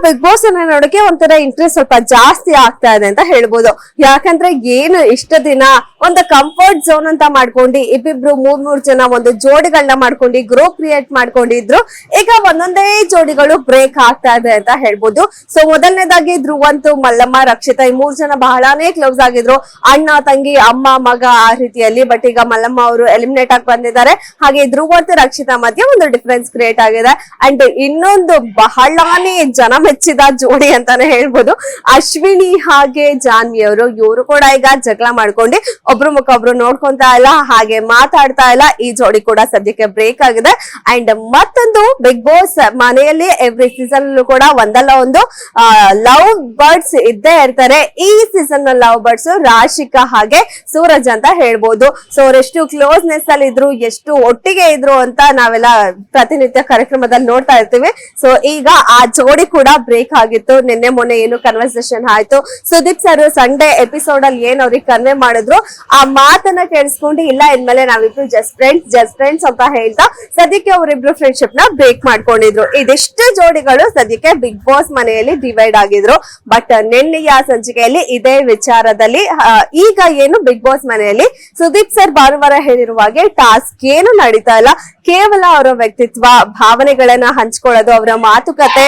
Big boss ಅನ್ನ ನೋಡಕ್ಕೆ ಒಂಥರ ಇಂಟ್ರೆಸ್ಟ್ ಸ್ವಲ್ಪ ಜಾಸ್ತಿ ಆಗ್ತಾ ಇದೆ ಅಂತ ಹೇಳ್ಬೋದು. ಯಾಕಂದ್ರೆ ಏನು ಇಷ್ಟ ದಿನ ಒಂದು ಕಂಫರ್ಟ್ ಝೋನ್ ಅಂತ ಮಾಡ್ಕೊಂಡು ಇಬ್ಬಿಬ್ರು ಮೂರ್ ಜನ ಒಂದು ಜೋಡಿಗಳನ್ನ ಮಾಡ್ಕೊಂಡು ಗ್ರೂಪ್ ಕ್ರಿಯೇಟ್ ಮಾಡ್ಕೊಂಡಿದ್ರು. ಈಗ ಒಂದೊಂದೇ ಜೋಡಿಗಳು ಬ್ರೇಕ್ ಆಗ್ತಾ ಇದೆ ಅಂತ ಹೇಳ್ಬೋದು. ಸೊ ಮೊದಲನೇದಾಗಿ ಧ್ರುವಂತು, ಮಲ್ಲಮ್ಮ, ರಕ್ಷಿತಾ ಈ 3 ಜನ ಬಹಳಾನೇ ಕ್ಲೋಸ್ ಆಗಿದ್ರು, ಅಣ್ಣ ತಂಗಿ, ಅಮ್ಮ ಮಗ ಆ ರೀತಿಯಲ್ಲಿ. ಬಟ್ ಈಗ ಮಲ್ಲಮ್ಮ ಅವರು ಎಲಿಮಿನೇಟ್ ಆಗಿ ಬಂದಿದ್ದಾರೆ. ಹಾಗೆ ಧ್ರುವಂತು ರಕ್ಷಿತಾ ಮಧ್ಯೆ ಒಂದು ಡಿಫರೆನ್ಸ್ ಕ್ರಿಯೇಟ್ ಆಗಿದೆ. ಅಂಡ್ ಇನ್ನೊಂದು ಬಹಳಾನೇ ಜನ ಮೆಚ್ಚಿದ ಜೋಡಿ ಅಂತಾನೆ ಹೇಳ್ಬೋದು, ಅಶ್ವಿನಿ ಹಾಗೆ ಜಾನ್ವಿ ಅವರು. ಇವರು ಕೂಡ ಈಗ ಜಗಳ ಮಾಡ್ಕೊಂಡು ಒಬ್ರು ಮುಖ ಒಬ್ರು ನೋಡ್ಕೊಂತಾ ಇಲ್ಲ, ಹಾಗೆ ಮಾತಾಡ್ತಾ ಇಲ್ಲ. ಈ ಜೋಡಿ ಕೂಡ ಸದ್ಯಕ್ಕೆ ಬ್ರೇಕ್ ಆಗಿದೆ. ಅಂಡ್ ಮತ್ತೊಂದು ಬಿಗ್ ಬಾಸ್ ಮನೆಯಲ್ಲಿ ಎವ್ರಿ ಸೀಸನ್ ಕೂಡ ಒಂದಲ್ಲ ಒಂದು ಲವ್ ಬರ್ಡ್ಸ್ ಇದ್ದೇ ಇರ್ತಾರೆ. ಈ ಸೀಸನ್ ಲವ್ ಬರ್ಡ್ಸ್ ರಾಶಿಕಾ ಹಾಗೆ ಸೂರಜ್ ಅಂತ ಹೇಳ್ಬೋದು. ಸೊ ಅವರೆಷ್ಟು ಕ್ಲೋಸ್ನೆಸ್ ಅಲ್ಲಿ ಇದ್ರು, ಎಷ್ಟು ಒಟ್ಟಿಗೆ ಇದ್ರು ಅಂತ ನಾವೆಲ್ಲ ಪ್ರತಿನಿತ್ಯ ಕಾರ್ಯಕ್ರಮದಲ್ಲಿ ನೋಡ್ತಾ ಇರ್ತೀವಿ. ಸೊ ಈಗ ಆ ಜೋಡಿ ಕೂಡ ಬ್ರೇಕ್ ಆಗಿತ್ತು. ನಿನ್ನೆ ಮೊನ್ನೆ ಏನು ಕನ್ವರ್ಸೇಷನ್ ಆಯ್ತು, ಸುದೀಪ್ ಸರ್ ಸಂಡೇ ಎಪಿಸೋಡ್ ಅಲ್ಲಿ ಏನ್ ಅವ್ರಿಗೆ ಕನ್ವೆ ಮಾಡಿದ್ರು ಆ ಮಾತನ್ನ ಕೇಳಿಸ್ಕೊಂಡು ಇಲ್ಲ ಇನ್ಮೇಲೆ ನಾವಿಬ್ರು ಜಸ್ಟ್ ಫ್ರೆಂಡ್ಸ್ ಅಂತ ಹೇಳ್ತಾ ಸದ್ಯಕ್ಕೆ ಅವರಿಬ್ರು ಫ್ರೆಂಡ್ಶಿಪ್ ನ ಬ್ರೇಕ್ ಮಾಡ್ಕೊಂಡಿದ್ರು. ಇದಿಷ್ಟು ಜೋಡಿಗಳು ಸದ್ಯಕ್ಕೆ ಬಿಗ್ ಬಾಸ್ ಮನೆಯಲ್ಲಿ ಡಿವೈಡ್ ಆಗಿದ್ರು. ಬಟ್ ನಿನ್ನೆಯ ಸಂಚಿಕೆಯಲ್ಲಿ ಇದೇ ವಿಚಾರದಲ್ಲಿ ಈಗ ಏನು ಬಿಗ್ ಬಾಸ್ ಮನೆಯಲ್ಲಿ ಸುದೀಪ್ ಸರ್ ಭಾನುವಾರ ಹೇಳಿರುವ ಹಾಗೆ ಟಾಸ್ಕ್ ಏನು ನಡೀತಾ ಇಲ್ಲ, ಕೇವಲ ಅವರ ವ್ಯಕ್ತಿತ್ವ ಭಾವನೆಗಳನ್ನ ಹಂಚ್ಕೊಳ್ಳೋದು, ಅವರ ಮಾತುಕತೆ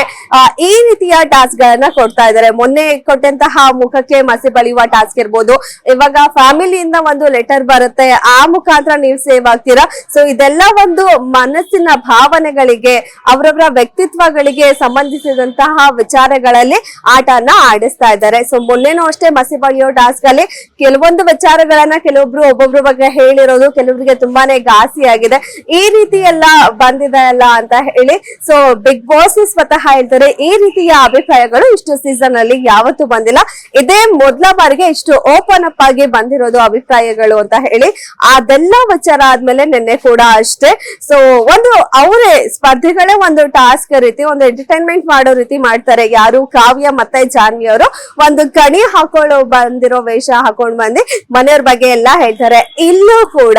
ಈ ರೀತಿಯ ಟಾಸ್ಕ್ ಗಳನ್ನ ಕೊಡ್ತಾ ಇದ್ದಾರೆ. ಮೊನ್ನೆ ಕೊಟ್ಟಂತಹ ಮುಖಕ್ಕೆ ಮಸಿ ಬಳಿಯುವ ಟಾಸ್ಕ್ ಇರ್ಬೋದು, ಇವಾಗ ಫ್ಯಾಮಿಲಿಯಿಂದ ಒಂದು ಲೆಟರ್ ಬರುತ್ತೆ, ಆ ಮುಖಾಂತರ ನೀವು ಸೇವ್ ಆಗ್ತೀರಾ. ಸೊ ಇದೆಲ್ಲ ಒಂದು ಮನಸ್ಸಿನ ಭಾವನೆಗಳಿಗೆ, ಅವರವರ ವ್ಯಕ್ತಿತ್ವಗಳಿಗೆ ಸಂಬಂಧಿಸಿದಂತಹ ವಿಚಾರಗಳಲ್ಲಿ ಆಟನ ಆಡಿಸ್ತಾ ಇದ್ದಾರೆ. ಸೊ ಮೊನ್ನೆನೂ ಅಷ್ಟೇ ಮಸಿ ಬಳಿಯೋ ಟಾಸ್ಕ್ ಅಲ್ಲಿ ಕೆಲವೊಂದು ವಿಚಾರಗಳನ್ನ ಕೆಲವೊಬ್ರು ಒಬ್ಬೊಬ್ರ ಬಗ್ಗೆ ಹೇಳಿರೋದು ಕೆಲವರಿಗೆ ತುಂಬಾನೇ ಘಾಸಿ ಆಗಿದೆ. ಈ ರೀತಿ ಎಲ್ಲ ಬಂದಿದೆ ಅಲ್ಲ ಅಂತ ಹೇಳಿ ಸೊ ಬಿಗ್ ಬಾಸ್ ಸ್ವತಃ ಹೇಳ್ತಾರೆ ಈ ರೀತಿಯ ಅಭಿಪ್ರಾಯಗಳು ಇಷ್ಟು ಸೀಸನ್ ಅಲ್ಲಿ ಯಾವತ್ತೂ ಬಂದಿಲ್ಲ, ಇದೇ ಮೊದಲ ಬಾರಿಗೆ ಇಷ್ಟು ಓಪನ್ ಅಪ್ ಆಗಿ ಬಂದಿರೋದು ಅಭಿಪ್ರಾಯಗಳು ಅಂತ ಹೇಳಿ. ಅದೆಲ್ಲ ವಿಚಾರ ಆದ್ಮೇಲೆ ನಿನ್ನೆ ಕೂಡ ಅಷ್ಟೇ ಸೊ ಒಂದು ಅವರೇ ಸ್ಪರ್ಧಿಗಳೇ ಒಂದು ಟಾಸ್ಕ್ ರೀತಿ ಒಂದು ಎಂಟರ್ಟೈನ್ಮೆಂಟ್ ಮಾಡೋ ರೀತಿ ಮಾಡ್ತಾರೆ. ಯಾರು ಕಾವ್ಯ ಮತ್ತೆ ಜಾನ್ವಿ ಅವರು ಒಂದು ಕಣಿ ಹಾಕೊಳ್ಳೋ ಬಂದಿರೋ ವೇಷ ಹಾಕೊಂಡ್ ಬಂದು ಮನೆಯವ್ರ ಬಗ್ಗೆ ಎಲ್ಲ ಹೇಳ್ತಾರೆ. ಇಲ್ಲೂ ಕೂಡ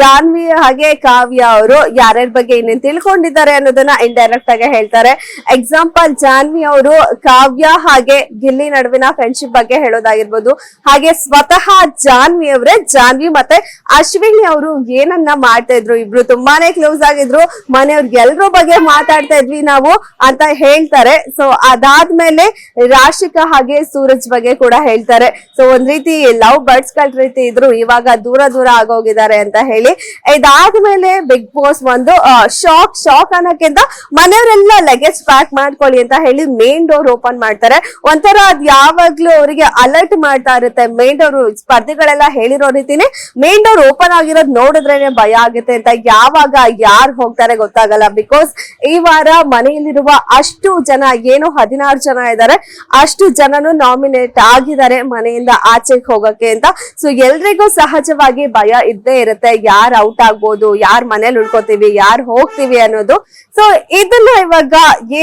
ಜಾನ್ವಿ ಹಾಗೆ ಕಾವ್ಯ ಅವರು ಯಾರ್ಯಾರ ಬಗ್ಗೆ ಇನ್ನೇನ್ ತಿಳ್ಕೊಂಡಿದ್ದಾರೆ ಅನ್ನೋದನ್ನ ಇಂಡೈರೆಕ್ಟ್ ಆಗಿ ಹೇಳ್ತಾರೆ. ಎಕ್ಸಾಂಪಲ್ ಜಾನ್ವಿ ಅವರು ಕಾವ್ಯ ಹಾಗೆ ಗಿಲ್ಲಿ ನಡುವಿನ ಫ್ರೆಂಡ್ಶಿಪ್ ಬಗ್ಗೆ ಹೇಳೋದಾಗಿರ್ಬೋದು, ಹಾಗೆ ಸ್ವತಃ ಜಾನ್ವಿ ಮತ್ತೆ ಅಶ್ವಿನಿ ಅವರು ಏನನ್ನ ಮಾಡ್ತಾ ಇದ್ರು, ಇಬ್ರು ತುಂಬಾನೇ ಕ್ಲೋಸ್ ಆಗಿದ್ರು, ಮನೆಯವ್ರಿಗೆ ಎಲ್ರ ಬಗ್ಗೆ ಮಾತಾಡ್ತಾ ಇದ್ವಿ ನಾವು ಅಂತ ಹೇಳ್ತಾರೆ. ಸೊ ಅದಾದ್ಮೇಲೆ ರಾಶಿಕಾ ಹಾಗೆ ಸೂರಜ್ ಬಗ್ಗೆ ಕೂಡ ಹೇಳ್ತಾರೆ. ಸೊ ಒಂದ್ ರೀತಿ ಲವ್ ಬರ್ಡ್ಸ್ ಗಳ ರೀತಿ ಇದ್ರು, ಇವಾಗ ದೂರ ಆಗೋಗಿದ್ದಾರೆ ಅಂತ ಹೇಳಿ. ಇದಾದ್ಮೇಲೆ ಬಿಗ್ ಬಾಸ್ ಒಂದು ಶಾಕ್ ಅನ್ನೋಕ್ಕಿಂತ ಮನೆಯವರೆಲ್ಲ ಲಗೇಜ್ ಪ್ಯಾಕ್ ಮಾಡ್ಕೊಳ್ಳಿ ಅಂತ ಹೇಳಿ ಮೇನ್ ಡೋರ್ ಓಪನ್ ಮಾಡ್ತಾರೆ. ಒಂಥರ ಅದ್ ಯಾವಾಗ್ಲೂ ಅವರಿಗೆ ಅಲರ್ಟ್ ಮಾಡ್ತಾ ಇರುತ್ತೆ. ಮೇನ್ ಡೋರ್ ಸ್ಪರ್ಧಿಗಳೆಲ್ಲ ಹೇಳಿರೋ ರೀತಿನೇ ಮೇನ್ ಡೋರ್ ಓಪನ್ ಆಗಿರೋದ್ ನೋಡಿದ್ರೇನೆ ಭಯ ಆಗುತ್ತೆ ಅಂತ. ಯಾವಾಗ ಯಾರು ಹೋಗ್ತಾರೆ ಗೊತ್ತಾಗಲ್ಲ. ಬಿಕಾಸ್ ಈ ವಾರ ಮನೆಯಲ್ಲಿರುವ ಅಷ್ಟು ಜನ ಏನು 16 ಜನ ಇದ್ದಾರೆ, ಅಷ್ಟು ಜನನು ನಾಮಿನೇಟ್ ಆಗಿದ್ದಾರೆ ಮನೆಯಿಂದ ಆಚೆಗೆ ಹೋಗಕ್ಕೆ ಅಂತ. ಸೊ ಎಲ್ರಿಗೂ ಸಹಜವಾಗಿ ಭಯ ಇದ್ದೇ ಇರುತ್ತೆ, ಯಾರು ಔಟ್ ಆಗ್ಬೋದು, ಯಾರ್ ಮನೇಲಿ ಉಳ್ಕೋತೀವಿ, ಯಾರು ಹೋಗ್ತೀವಿ ಅನ್ನೋದು. ಸೊ ಇದನ್ನ ಇವಾಗ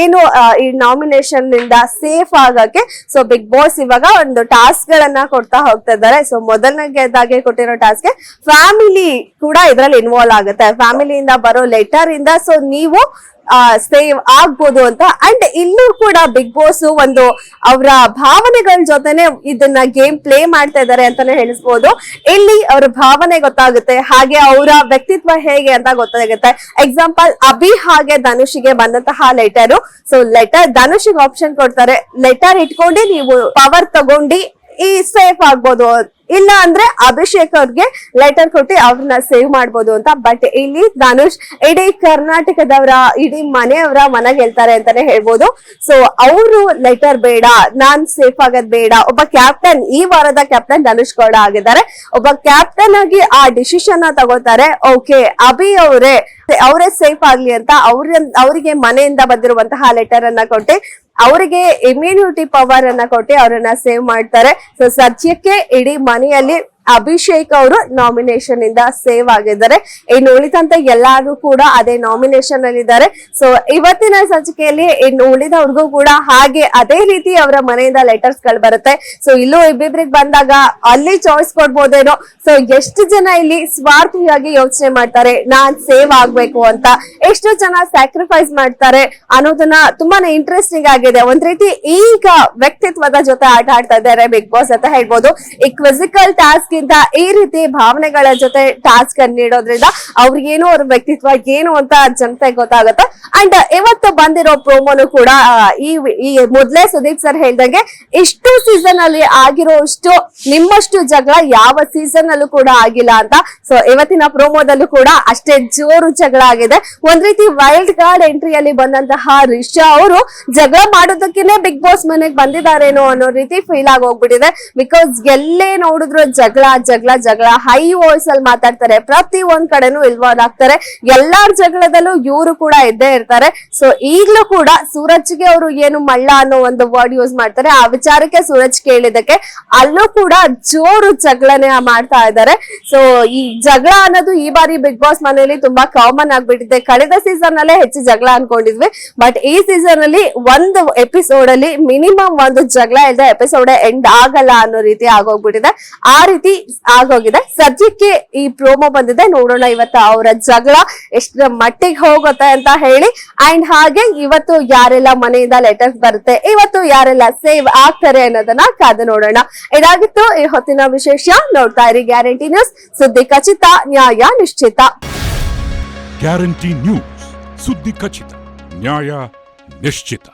ಏನು ಈ ನಾಮಿನೇಷನ್ ನಿಂದ ಸೇಫ್ ಆಗಕ್ಕೆ ಸೊ ಬಿಗ್ ಬಾಸ್ ಇವಾಗ ಒಂದು ಟಾಸ್ಕ್ ಗಳನ್ನ ಕೊಡ್ತಾ ಹೋಗ್ತಾ ಇದ್ದಾರೆ. ಸೊ ಮೊದಲನೇದಾಗಿ ಕೊಟ್ಟಿರೋ ಟಾಸ್ಕ್ ಫ್ಯಾಮಿಲಿ ಕೂಡ ಇದ್ರಲ್ಲಿ ಇನ್ವಾಲ್ವ್ ಆಗುತ್ತೆ. ಫ್ಯಾಮಿಲಿಯಿಂದ ಬರೋ ಲೆಟರ್ ಇಂದ ಸೊ ನೀವು ಸೇವ್ ಆಗ್ಬೋದು ಅಂತ. ಅಂಡ್ ಇಲ್ಲೂ ಕೂಡ ಬಿಗ್ ಬಾಸ್ ಒಂದು ಅವರ ಭಾವನೆಗಳ ಜೊತೆನೆ ಇದನ್ನ ಗೇಮ್ ಪ್ಲೇ ಮಾಡ್ತಾ ಇದ್ದಾರೆ ಅಂತಾನೆ ಹೇಳಿಸ್ಬೋದು. ಇಲ್ಲಿ ಅವ್ರ ಭಾವನೆ ಗೊತ್ತಾಗುತ್ತೆ, ಹಾಗೆ ಅವರ ವ್ಯಕ್ತಿತ್ವ ಹೇಗೆ ಅಂತ ಗೊತ್ತಾಗುತ್ತೆ. ಎಕ್ಸಾಂಪಲ್ ಅಭಿ ಹಾಗೆ ಧನುಷಿಗೆ ಬಂದಂತಹ ಲೆಟರ್. ಸೊ ಲೆಟರ್ ಧನುಷಿಗೆ ಆಪ್ಷನ್ ಕೊಡ್ತಾರೆ, ಲೆಟರ್ ಇಟ್ಕೊಂಡು ನೀವು ಪವರ್ ತಗೊಂಡು ಈ ಸೇಫ್ ಆಗ್ಬೋದು, ಇಲ್ಲ ಅಂದ್ರೆ ಅಭಿಷೇಕ್ ಅವ್ರಿಗೆ ಲೆಟರ್ ಕೊಟ್ಟು ಅವ್ರನ್ನ ಸೇವ್ ಮಾಡ್ಬೋದು ಅಂತ. ಬಟ್ ಇಲ್ಲಿ ಧನುಷ್ ಇಡೀ ಕರ್ನಾಟಕದವರ ಇಡೀ ಮನೆಯವರ ಮನೆಗೆ ಹೇಳ್ತಾರೆ ಅಂತಾನೆ ಹೇಳ್ಬೋದು. ಸೊ ಅವರು ಲೆಟರ್ ಬೇಡ, ನಾನ್ ಸೇಫ್ ಆಗೋದ್ ಬೇಡ. ಒಬ್ಬ ಕ್ಯಾಪ್ಟನ್, ಈ ವಾರದ ಕ್ಯಾಪ್ಟನ್ ಧನುಷ್ ಗೌಡ ಆಗಿದ್ದಾರೆ, ಒಬ್ಬ ಕ್ಯಾಪ್ಟನ್ ಆಗಿ ಆ ಡಿಸಿಷನ್ ತಗೋತಾರೆ. ಓಕೆ ಅಭಿ ಅವರೇ ಸೇಫ್ ಆಗ್ಲಿ ಅಂತ ಅವರಿಗೆ ಮನೆಯಿಂದ ಬಂದಿರುವಂತಹ ಲೆಟರ್ ಅನ್ನ ಕೊಟ್ಟು ಅವರಿಗೆ ಇಮ್ಯುನಿಟಿ ಪವರ್ ಅನ್ನ ಕೊಟ್ಟು ಅವರನ್ನ ಸೇವ್ ಮಾಡ್ತಾರೆ. ಸೊ ಸದ್ಯಕ್ಕೆ ಇಡೀ ಮನೆಯಲ್ಲಿ ಅಭಿಷೇಕ್ ಅವರು ನಾಮಿನೇಷನ್ ಇಂದ ಸೇವ್ ಆಗಿದ್ದಾರೆ. ಇನ್ನು ಉಳಿದಂತೆ ಎಲ್ಲಾರು ಕೂಡ ಅದೇ ನಾಮಿನೇಷನ್ ಅಲ್ಲಿ ಇದ್ದಾರೆ. ಸೊ ಇವತ್ತಿನ ಸಂಚಿಕೆಯಲ್ಲಿ ಇನ್ನು ಉಳಿದವ್ರಿಗೂ ಕೂಡ ಹಾಗೆ ಅದೇ ರೀತಿ ಅವರ ಮನೆಯಿಂದ ಲೆಟರ್ಸ್ ಗಳು ಬರುತ್ತೆ. ಸೊ ಇಲ್ಲೂ ಇಬ್ಬಿಬ್ರಿಗೆ ಬಂದಾಗ ಅಲ್ಲಿ ಚಾಯ್ಸ್ ಕೊಡ್ಬೋದೇನೋ. ಸೊ ಎಷ್ಟು ಜನ ಇಲ್ಲಿ ಸ್ವಾರ್ಥಿಯಾಗಿ ಯೋಚನೆ ಮಾಡ್ತಾರೆ ನಾನ್ ಸೇವ್ ಆಗ್ಬೇಕು ಅಂತ, ಎಷ್ಟು ಜನ ಸ್ಯಾಕ್ರಿಫೈಸ್ ಮಾಡ್ತಾರೆ ಅನ್ನೋದನ್ನ ತುಂಬಾನೇ ಇಂಟ್ರೆಸ್ಟಿಂಗ್ ಆಗಿದೆ. ಒಂದ್ ರೀತಿ ಈಗ ವ್ಯಕ್ತಿತ್ವದ ಜೊತೆ ಆಟ ಆಡ್ತಾ ಇದ್ದಾರೆ ಬಿಗ್ ಬಾಸ್ ಅಂತ ಹೇಳ್ಬೋದು. ಈ ಕ್ವಿಸಿಕಲ್ ಟಾಸ್ಕ್ ಗಿಂತ ಈ ರೀತಿ ಭಾವನೆಗಳ ಜೊತೆ ಟಾಸ್ಕ್ ಅನ್ನು ನೀಡೋದ್ರಿಂದ ಅವ್ರಿಗೇನು ಅವ್ರ ವ್ಯಕ್ತಿತ್ವ ಏನು ಅಂತ ಜನತೆಗೆ ಗೊತ್ತಾಗುತ್ತೆ. ಅಂಡ್ ಇವತ್ತು ಬಂದಿರೋ ಪ್ರೋಮೋನು ಕೂಡ ಈ ಮೊದ್ಲೇ ಸುದೀಪ್ ಸರ್ ಹೇಳ್ದಂಗೆ ಇಷ್ಟು ಸೀಸನ್ ಅಲ್ಲಿ ಆಗಿರೋಷ್ಟು ನಿಮ್ಮಷ್ಟು ಜಗಳ ಯಾವ ಸೀಸನ್ ಅಲ್ಲೂ ಕೂಡ ಆಗಿಲ್ಲ ಅಂತ. ಸೊ ಇವತ್ತಿನ ಪ್ರೋಮೋದಲ್ಲೂ ಕೂಡ ಅಷ್ಟೇ ಜೋರು ಜಗಳ ಆಗಿದೆ. ಒಂದ್ ರೀತಿ ವೈಲ್ಡ್ ಕಾರ್ಡ್ ಎಂಟ್ರಿಯಲ್ಲಿ ಬಂದಂತಹ ರಿಷಾ ಅವರು ಜಗಳ ಮಾಡೋದಕ್ಕೇನೆ ಬಿಗ್ ಬಾಸ್ ಮನೆಗೆ ಬಂದಿದ್ದಾರೇನೋ ಅನ್ನೋ ರೀತಿ ಫೀಲ್ ಆಗಿ ಹೋಗ್ಬಿಟ್ಟಿದೆ. ಬಿಕಾಸ್ ಎಲ್ಲೇ ನೋಡಿದ್ರು ಜಗಳ ಜಗಳ ಜಗಳ ಹೈ ವಾಯ್ಸ್ ಅಲ್ಲಿ ಮಾತಾಡ್ತಾರೆ, ಪ್ರತಿ ಒಂದ್ ಕಡೆನೂ ಇನ್ವಾಲ್ವ್ ಆಗ್ತಾರೆ. ಎಲ್ಲಾರ ಜಗಳದಲ್ಲೂ ಇವರು ಕೂಡ ಇದ್ದೇ ಇರ್ತಾರೆ. ಸೊ ಈಗ್ಲೂ ಕೂಡ ಸೂರಜ್ಗೆ ಅವರು ಏನು ಮಳ್ಳ ಅನ್ನೋ ಒಂದು ವರ್ಡ್ ಯೂಸ್ ಮಾಡ್ತಾರೆ. ಆ ವಿಚಾರಕ್ಕೆ ಸೂರಜ್ ಕೇಳಿದಕ್ಕೆ ಅಲ್ಲೂ ಕೂಡ ಜೋರು ಜಗಳನೆ ಮಾಡ್ತಾ ಇದ್ದಾರೆ. ಸೊ ಈ ಜಗಳ ಅನ್ನೋದು ಈ ಬಾರಿ ಬಿಗ್ ಬಾಸ್ ಮನೆಯಲ್ಲಿ ತುಂಬಾ ಕಾಮನ್ ಆಗ್ಬಿಟ್ಟಿದೆ. ಕಳೆದ ಸೀಸನ್ ಅಲ್ಲೇ ಹೆಚ್ಚು ಜಗಳ ಅನ್ಕೊಂಡಿದ್ವಿ, ಬಟ್ ಈ ಸೀಸನ್ ಅಲ್ಲಿ ಒಂದು ಎಪಿಸೋಡ್ ಅಲ್ಲಿ ಮಿನಿಮಮ್ ಒಂದು ಜಗಳ ಇಲ್ಲದೆ ಎಪಿಸೋಡ್ ಎಂಡ್ ಆಗಲ್ಲ ಅನ್ನೋ ರೀತಿ ಆಗೋಗ್ಬಿಟ್ಟಿದೆ. ಆ ರೀತಿ ಆಗೋಗಿದೆ. ಸದ್ಯಕ್ಕೆ ಈ ಪ್ರೋಮೋ ಬಂದಿದೆ, ನೋಡೋಣ ಇವತ್ತು ಅವರ ಜಗಳ ಎಷ್ಟರ ಮಟ್ಟಿಗೆ ಹೋಗುತ್ತೆ ಅಂತ ಹೇಳಿ. ಅಂಡ್ ಹಾಗೆ ಇವತ್ತು ಯಾರೆಲ್ಲ ಮನೆಯಿಂದ ಲೆಟರ್ಸ್ ಬರುತ್ತೆ, ಇವತ್ತು ಯಾರೆಲ್ಲ ಸೇವ್ ಆಗ್ತಾರೆ ಅನ್ನೋದನ್ನ ಕಾದು ನೋಡೋಣ. ಇದಾಗಿತ್ತು ಈ ಹೊತ್ತಿನ ವಿಶೇಷ. ನೋಡ್ತಾ ಇರಿ ಗ್ಯಾರಂಟಿ ನ್ಯೂಸ್, ಸುದ್ದಿ ಖಚಿತ, ನ್ಯಾಯ ನಿಶ್ಚಿತ. ಗ್ಯಾರಂಟಿ ನ್ಯೂಸ್, ಸುದ್ದಿ ಖಚಿತ, ನ್ಯಾಯ ನಿಶ್ಚಿತ.